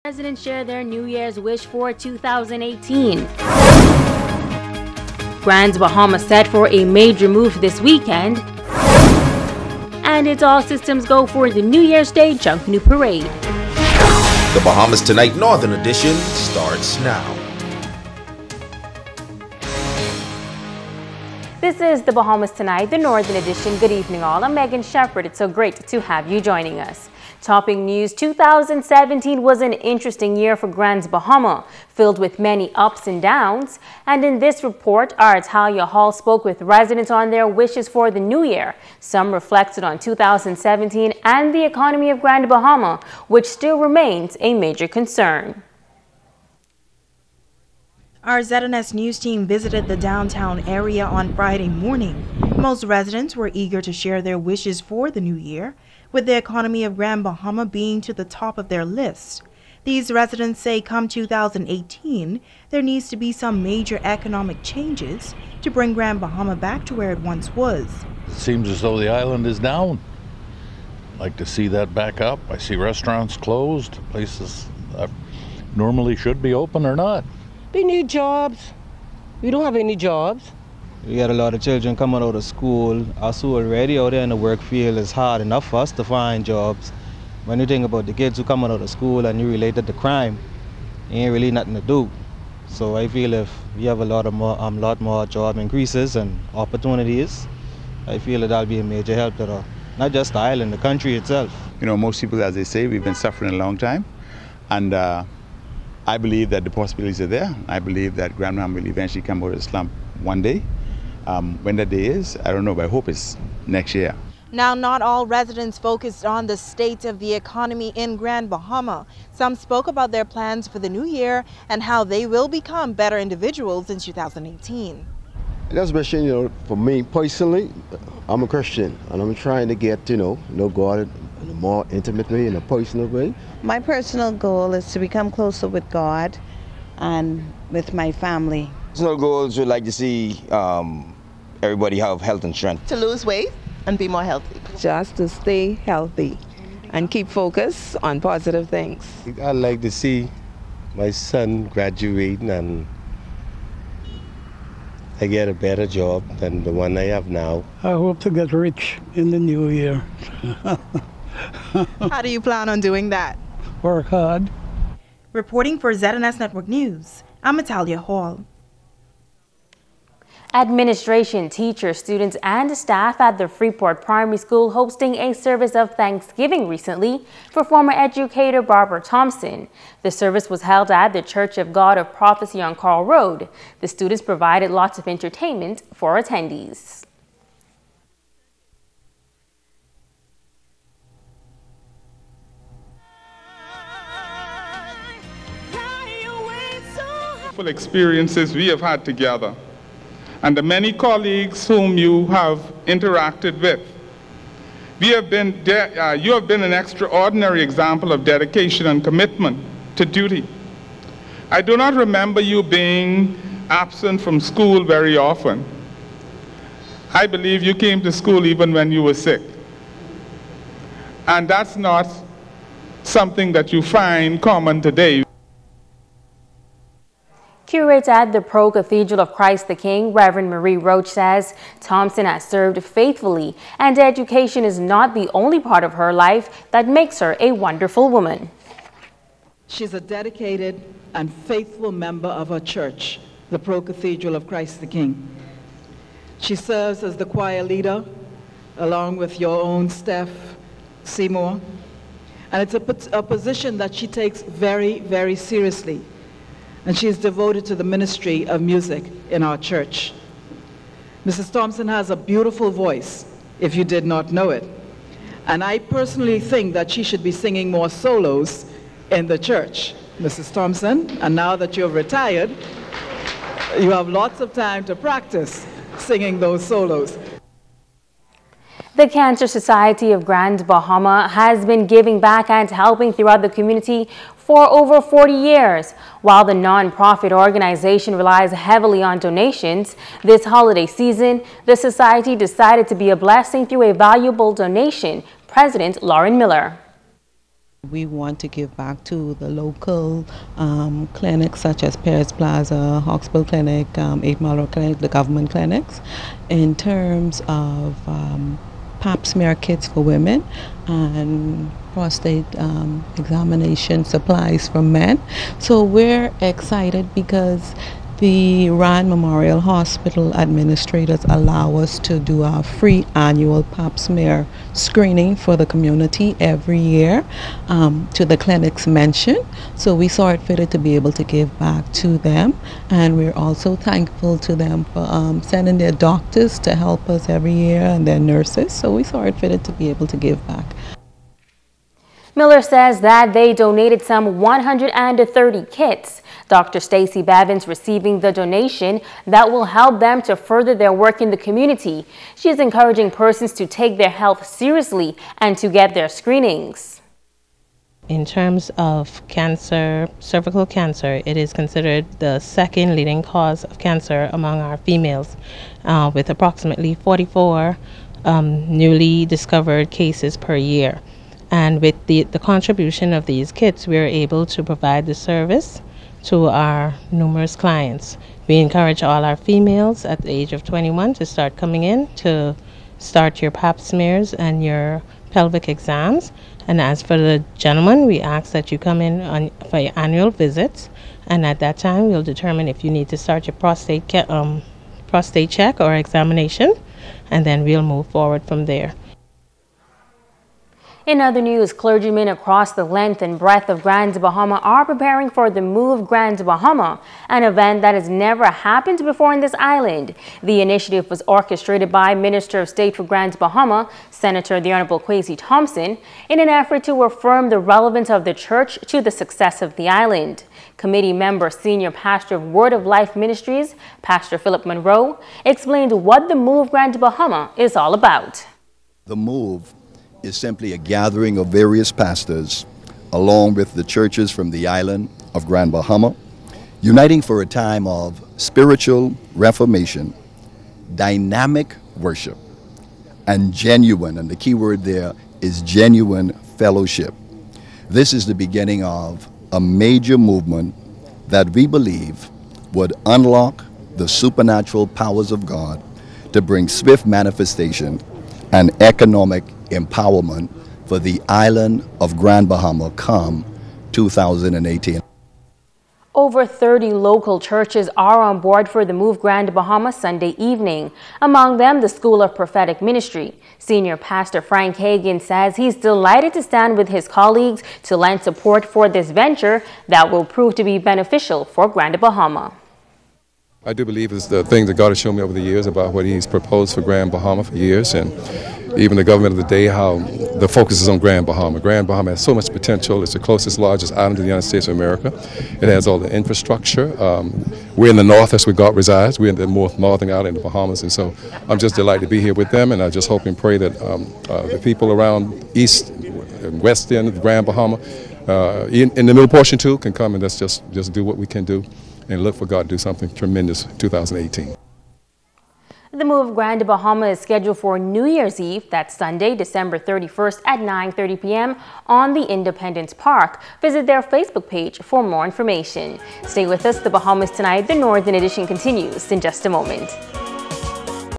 Residents share their New Year's wish for 2018. Grand Bahama set for a major move this weekend. And it's all systems go for the New Year's Day Junkanoo Parade. The Bahamas Tonight Northern Edition starts now. This is the Bahamas Tonight, the Northern Edition. Good evening all. I'm Megan Shepherd. It's so great to have you joining us. Topping news, 2017 was an interesting year for Grand Bahama, filled with many ups and downs. And in this report, our Talia Hall spoke with residents on their wishes for the new year. Some reflected on 2017 and the economy of Grand Bahama, which still remains a major concern. Our ZNS News team visited the downtown area on Friday morning. Most residents were eager to share their wishes for the new year, with the economy of Grand Bahama being to the top of their list. These residents say come 2018, there needs to be some major economic changes to bring Grand Bahama back to where it once was. It seems as though the island is down. I'd like to see that back up. I see restaurants closed, places that normally should be open are not. They need jobs. We don't have any jobs. We got a lot of children coming out of school. Us who are already out there in the work field, it's hard enough for us to find jobs. When you think about the kids who coming out of school and you relate it to crime, ain't really nothing to do. So I feel if we have a lot more job increases and opportunities, I feel that'll be a major help to not just the island, the country itself. You know, most people, as they say, we've been suffering a long time, and I believe that the possibilities are there. I believe that Grand Bahama will eventually come out of the slump one day. When that day is, I don't know, but I hope it's next year. Now, not all residents focused on the state of the economy in Grand Bahama. Some spoke about their plans for the new year and how they will become better individuals in 2018. That's especially, you know, for me personally, I'm a Christian and I'm trying to get, know God in a more intimate way, in a personal way. My personal goal is to become closer with God and with my family. Personal goals would like to see everybody have health and strength. To lose weight and be more healthy. Just to stay healthy and keep focus on positive things. I'd like to see my son graduate and I get a better job than the one I have now. I hope to get rich in the new year. How do you plan on doing that? Work hard. Reporting for ZNS Network News, I'm Talia Hall. Administration, teachers, students, and staff at the Freeport Primary School hosting a service of Thanksgiving recently for former educator Barbara Thompson. The service was held at the Church of God of Prophecy on Carl Road. The students provided lots of entertainment for attendees. Experiences we have had together, and the many colleagues whom you have interacted with. You have been an extraordinary example of dedication and commitment to duty. I do not remember you being absent from school very often. I believe you came to school even when you were sick. And that's not something that you find common today. Curate at the Pro Cathedral of Christ the King, Reverend Marie Roach, says Thompson has served faithfully and education is not the only part of her life that makes her a wonderful woman. She's a dedicated and faithful member of her church, the Pro Cathedral of Christ the King. She serves as the choir leader along with your own Steph Seymour, and it's a position that she takes very, very seriously. And she is devoted to the ministry of music in our church. Mrs. Thompson has a beautiful voice, if you did not know it. And I personally think that she should be singing more solos in the church. Mrs. Thompson, and now that you've retired, you have lots of time to practice singing those solos. The Cancer Society of Grand Bahama has been giving back and helping throughout the community for over 40 years. While the non-profit organization relies heavily on donations, this holiday season, the society decided to be a blessing through a valuable donation. President Lauren Miller. We want to give back to the local clinics such as Paris Plaza, Hawksbill Clinic, 8 Mile Road Clinic, the government clinics, in terms of pap smear kits for women and prostate examination supplies for men. So we're excited because the Rand Memorial Hospital administrators allow us to do a free annual pap smear screening for the community every year to the clinics mentioned. So we saw it fitted to be able to give back to them, and we're also thankful to them for sending their doctors to help us every year and their nurses. So we saw it fitted to be able to give back. Miller says that they donated some 130 kits. Dr. Stacey Bevins receiving the donation that will help them to further their work in the community. She is encouraging persons to take their health seriously and to get their screenings. In terms of cancer, cervical cancer, it is considered the second leading cause of cancer among our females, with approximately 44 newly discovered cases per year. And with the contribution of these kits, we are able to provide the service to our numerous clients. We encourage all our females at the age of 21 to start coming in to start your pap smears and your pelvic exams. And as for the gentlemen, we ask that you come in for your annual visits, and at that time we'll determine if you need to start your prostate check or examination, and then we'll move forward from there. In other news, clergymen across the length and breadth of Grand Bahama are preparing for the Move Grand Bahama, an event that has never happened before in this island. The initiative was orchestrated by Minister of State for Grand Bahama, Senator the Honorable Kwesi Thompson, in an effort to affirm the relevance of the church to the success of the island. Committee member, Senior Pastor of Word of Life Ministries, Pastor Philip Monroe, explained what the Move Grand Bahama is all about. The Move is simply a gathering of various pastors along with the churches from the island of Grand Bahama, uniting for a time of spiritual reformation, dynamic worship, and genuine, and the key word there is genuine fellowship. This is the beginning of a major movement that we believe would unlock the supernatural powers of God to bring swift manifestation and economic empowerment for the island of Grand Bahama come 2018. Over 30 local churches are on board for the Move Grand Bahama Sunday evening. Among them, the School of Prophetic Ministry. Senior Pastor Frank Hagan says he's delighted to stand with his colleagues to lend support for this venture that will prove to be beneficial for Grand Bahama. I do believe it's the thing that God has shown me over the years about what He's proposed for Grand Bahama for years, and even the government of the day, how the focus is on Grand Bahama. Grand Bahama has so much potential. It's the closest, largest island to the United States of America. It has all the infrastructure. We're in the north, that's where God resides. We're in the more northern island in the Bahamas, and so I'm just delighted to be here with them, and I just hope and pray that the people around east and west end of Grand Bahama, in the middle portion too, can come and let's just do what we can do and look for God to do something tremendous in 2018. The Move Grand Bahama is scheduled for New Year's Eve, that's Sunday, December 31st at 9:30 p.m. on the Independence Park. Visit their Facebook page for more information. Stay with us. The Bahamas Tonight, the Northern Edition continues in just a moment.